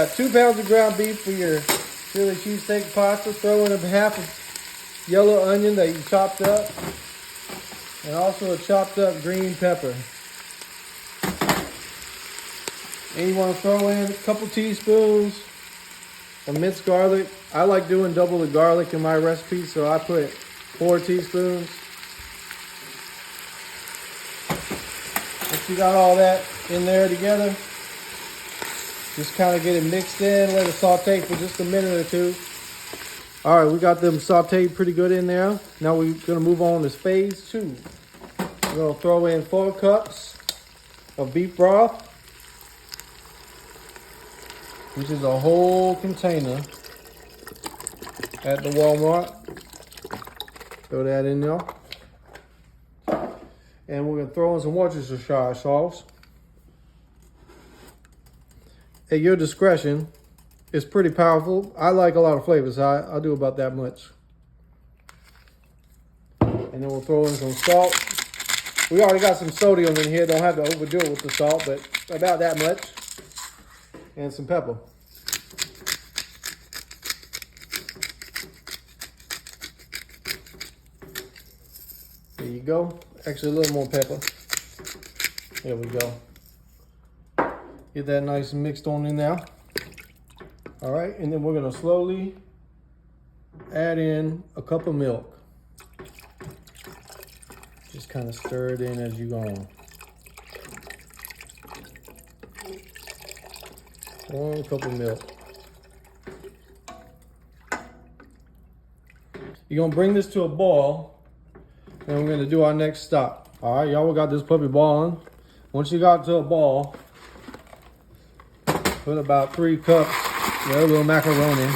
Got 2 pounds of ground beef for your Philly cheesesteak pasta. Throw in a half a yellow onion that you chopped up. And also a chopped up green pepper. And you want to throw in a couple teaspoons of minced garlic. I like doing double the garlic in my recipe, so I put 4 teaspoons. Once you got all that in there together, just kind of get it mixed in, let it saute for just a minute or two. All right, we got them sauteed pretty good in there. Now we're gonna move on to phase 2. We're gonna throw in 4 cups of beef broth, which is a whole container at the Walmart. Throw that in there. And we're gonna throw in some Worcestershire sauce. At your discretion. It's pretty powerful. I like a lot of flavors, so I'll do about that much. And then we'll throw in some salt. We already got some sodium in here. Don't have to overdo it with the salt, but about that much. And some pepper. There you go. Actually, a little more pepper. There we go. Get that nice and mixed on in there. All right, and then we're gonna slowly add in a cup of milk. Just kind of stir it in as you go on. 1 cup of milk. You're gonna bring this to a boil, and we're gonna do our next stop. All right, y'all, we got this puppy boiling. Once you got to a boil, put about 3 cups of a little macaroni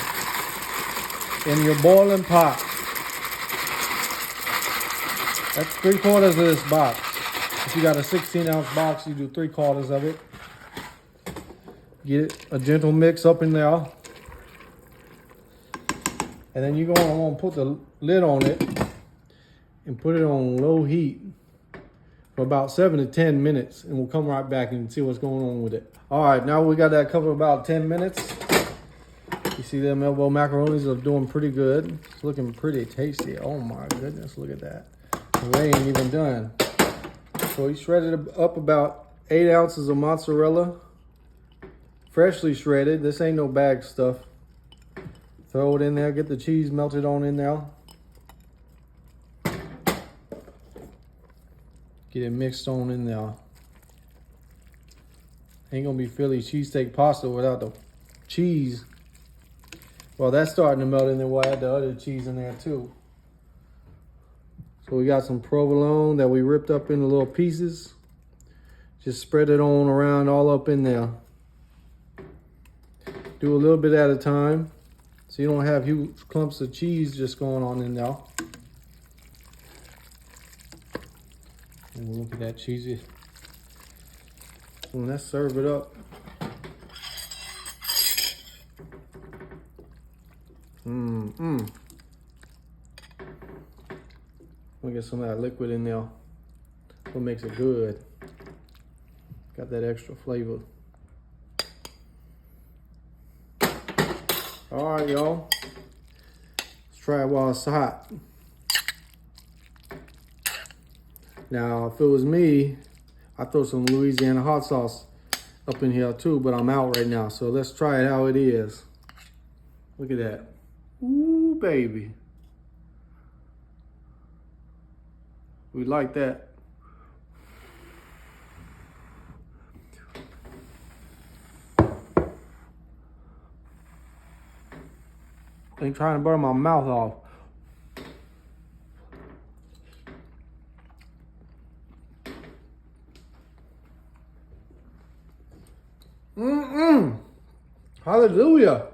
in your boiling pot. That's 3/4 of this box. If you got a 16-ounce box, you do 3/4 of it. Get a gentle mix up in there. And then you're gonna want to put the lid on it and put it on low heat for about 7 to 10 minutes, and we'll come right back and see what's going on with it. All right, now we got that covered about 10 minutes. You see them elbow macaronis are doing pretty good. It's looking pretty tasty. Oh my goodness, look at that. They ain't even done. So we shredded up about 8 ounces of mozzarella. Freshly shredded. This ain't no bag stuff. Throw it in there, get the cheese melted on in there. Get it mixed on in there. Ain't gonna be Philly cheesesteak pasta without the cheese. Well, that's starting to melt, and then we'll add the other cheese in there too. So we got some provolone that we ripped up into little pieces. Just spread it on around all up in there. Do a little bit at a time, so you don't have huge clumps of cheese just going on in there. And look at that cheesy. And let's serve it up. We'll get some of that liquid in there. What makes it good. Got that extra flavor. All right, y'all. Let's try it while it's hot. Now, if it was me, I'd throw some Louisiana hot sauce up in here too, but I'm out right now. So let's try it how it is. Look at that. Ooh, baby. We like that. Ain't trying to burn my mouth off. Hallelujah.